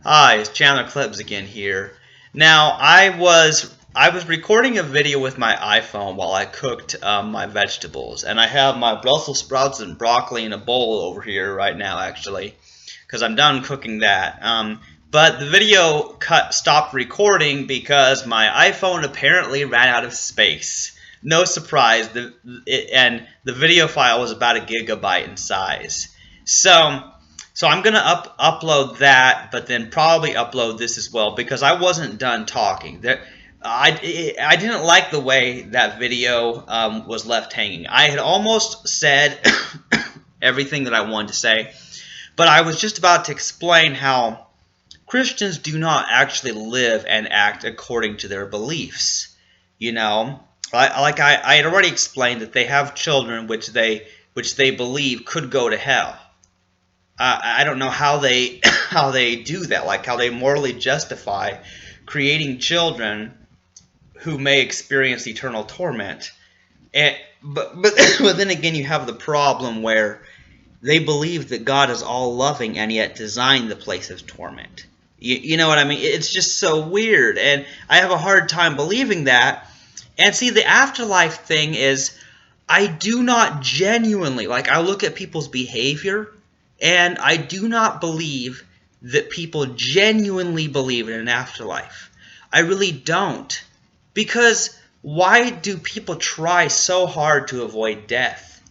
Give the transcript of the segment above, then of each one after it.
Hi, it's Chandler again here. Now, I was recording a video with my iPhone while I cooked my vegetables, and I have my Brussels sprouts and broccoli in a bowl over here right now, actually, because I'm done cooking that. But the video stopped recording because my iPhone apparently ran out of space. No surprise, and the video file was about a gigabyte in size. So I'm gonna upload that, but then probably upload this as well because I wasn't done talking. I didn't like the way that video was left hanging. I had almost said everything that I wanted to say, but I was just about to explain how Christians do not actually live and act according to their beliefs. You know, I had already explained that they have children which they believe could go to hell. I don't know how they how they do that, like how they morally justify creating children who may experience eternal torment. And but then again, you have the problem where they believe that God is all loving and yet designed the place of torment. You know what I mean? It's just so weird, and I have a hard time believing that. And see, the afterlife thing is, I do not genuinely, like, I look at people's behavior, and I do not believe that people genuinely believe in an afterlife. I really don't. Because why do people try so hard to avoid death?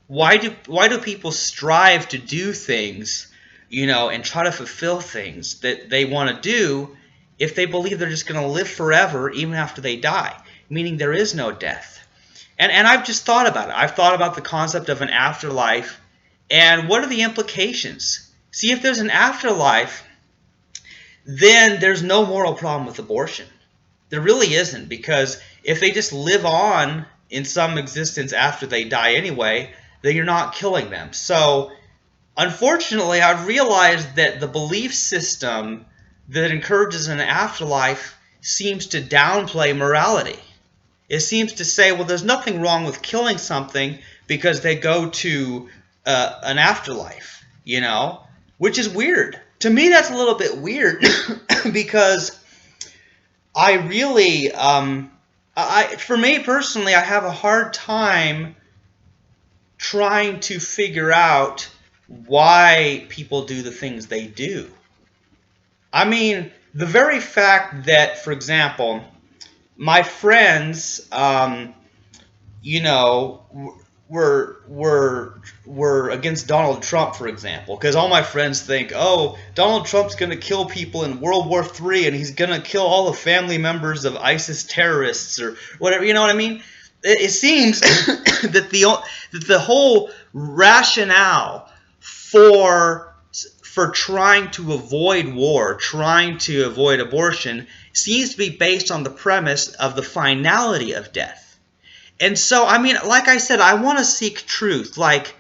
Why do people strive to do things, and try to fulfill things that they want to do if they believe they're just going to live forever even after they die, meaning there is no death? And I've just thought about it. I've thought about the concept of an afterlife and what are the implications. See, if there's an afterlife, then there's no moral problem with abortion. There really isn't, because if they just live on in some existence after they die anyway, then you're not killing them. So, unfortunately, I've realized that the belief system that encourages an afterlife seems to downplay morality. It seems to say, well, there's nothing wrong with killing something because they go to an afterlife, which is weird. To me, that's a little bit weird because I really, for me personally, I have a hard time trying to figure out why people do the things they do. I mean, the very fact that, for example, my friends, were against Donald Trump, for example, because all my friends think, oh, Donald Trump's going to kill people in World War III, and he's going to kill all the family members of ISIS terrorists or whatever. You know what I mean? It seems that the whole rationale for trying to avoid war, trying to avoid abortion, seems to be based on the premise of the finality of death. And so, I mean, like I said, I want to seek truth. Like,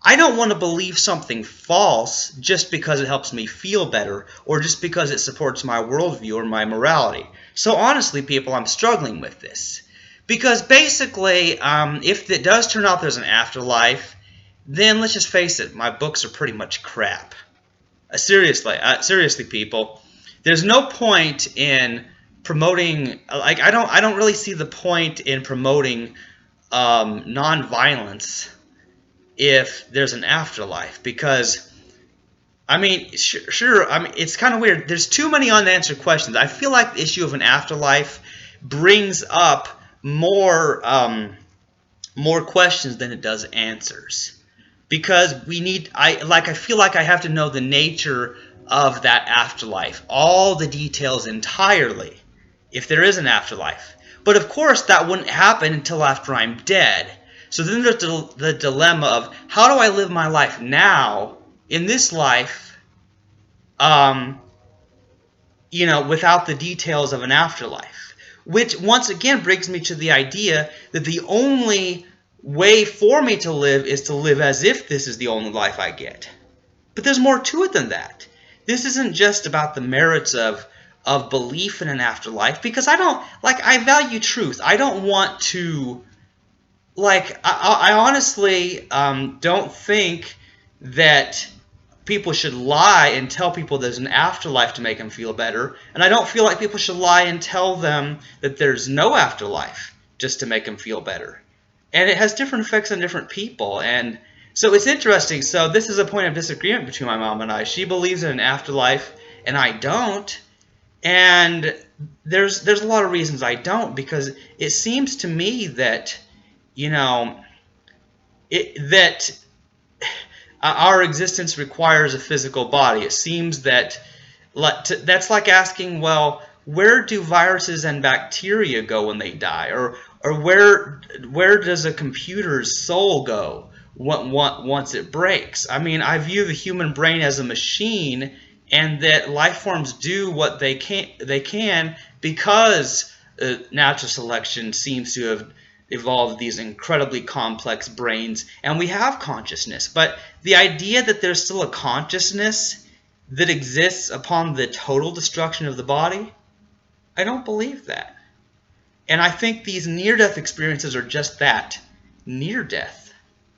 I don't want to believe something false just because it helps me feel better or just because it supports my worldview or my morality. So honestly, people, I'm struggling with this. Because basically, if it does turn out there's an afterlife, then let's just face it, my books are pretty much crap. Seriously, people, there's no point in promoting, like, I don't really see the point in promoting nonviolence if there's an afterlife, because I mean, sure, I mean, it's kind of weird. There's too many unanswered questions. I feel like the issue of an afterlife brings up more questions than it does answers, because I feel like I have to know the nature of that afterlife, all the details entirely, if there is an afterlife. But of course, that wouldn't happen until after I'm dead. So then there's the dilemma of, how do I live my life now, in this life, without the details of an afterlife? Which, once again, brings me to the idea that the only way for me to live is to live as if this is the only life I get. But there's more to it than that. This isn't just about the merits of belief in an afterlife, because I value truth. I don't want to, I honestly don't think that people should lie and tell people there's an afterlife to make them feel better. And I don't feel like people should lie and tell them that there's no afterlife just to make them feel better. And it has different effects on different people. And so it's interesting. So this is a point of disagreement between my mom and I. She believes in an afterlife and I don't. And there's a lot of reasons I don't, because it seems to me that, that our existence requires a physical body. It seems that that's like asking, well, where do viruses and bacteria go when they die? Or where does a computer's soul go once it breaks? I mean, I view the human brain as a machine, and that life forms do what they can because natural selection seems to have evolved these incredibly complex brains, and we have consciousness. But the idea that there's still a consciousness that exists upon the total destruction of the body, I don't believe that. And I think these near-death experiences are just that, near-death.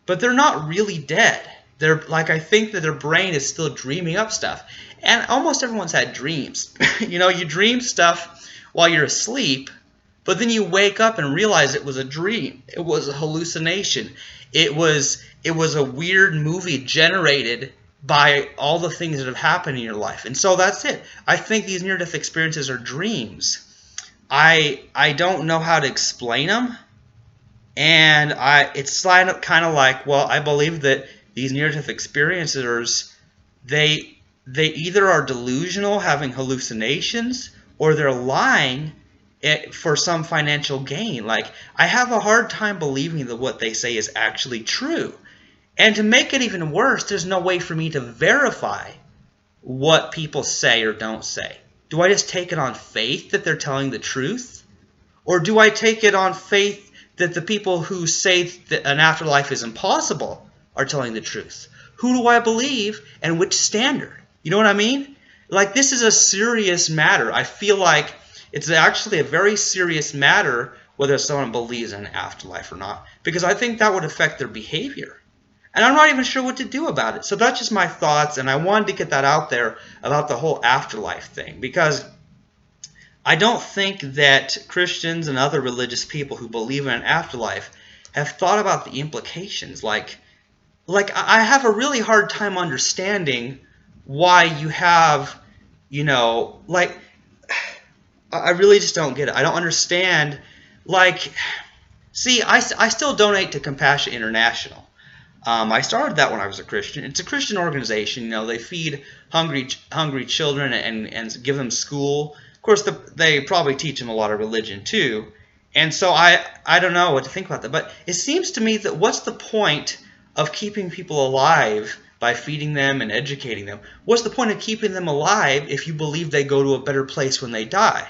But they're not really dead. They're like, I think that their brain is still dreaming up stuff. And almost everyone's had dreams. You dream stuff while you're asleep, but then you wake up and realize it was a dream. It was a hallucination. It was a weird movie generated by all the things that have happened in your life. And so that's it. I think these near-death experiences are dreams. I don't know how to explain them. And it's kind of like, well, I believe that these near-death experiencers, they either are delusional, having hallucinations, or they're lying for some financial gain. Like, I have a hard time believing that what they say is actually true. And to make it even worse, there's no way for me to verify what people say or don't say. Do I just take it on faith that they're telling the truth? Or do I take it on faith that the people who say that an afterlife is impossible are telling the truth? Who do I believe, and which standard? You know what I mean? Like, this is a serious matter. I feel like it's actually a very serious matter whether someone believes in an afterlife or not, because I think that would affect their behavior. And I'm not even sure what to do about it. So that's just my thoughts, and I wanted to get that out there about the whole afterlife thing, because I don't think that Christians and other religious people who believe in an afterlife have thought about the implications. Like I have a really hard time understanding why you have, I really just don't get it. I don't understand. See, I still donate to Compassion International. I started that when I was a Christian. It's a Christian organization. They feed hungry children and give them school. Of course, they probably teach them a lot of religion too. And so I don't know what to think about that. But it seems to me that what's the point of keeping people alive by feeding them and educating them? What's the point of keeping them alive if you believe they go to a better place when they die?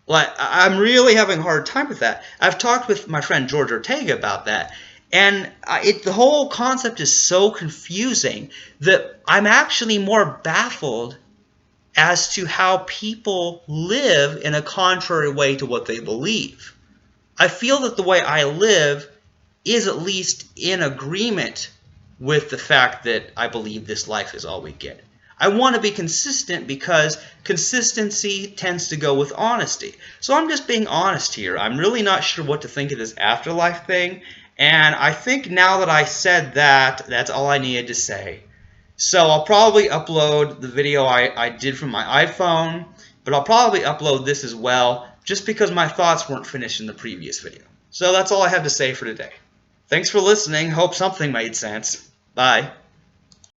Like, I'm really having a hard time with that. I've talked with my friend George Ortega about that. And the whole concept is so confusing that I'm actually more baffled as to how people live in a contrary way to what they believe. I feel that the way I live is at least in agreement with the fact that I believe this life is all we get. I want to be consistent because consistency tends to go with honesty. So I'm just being honest here. I'm really not sure what to think of this afterlife thing. And I think now that I said that, that's all I needed to say. So I'll probably upload the video I did from my iPhone, but I'll probably upload this as well, just because my thoughts weren't finished in the previous video. So that's all I have to say for today. Thanks for listening. Hope something made sense. Bye.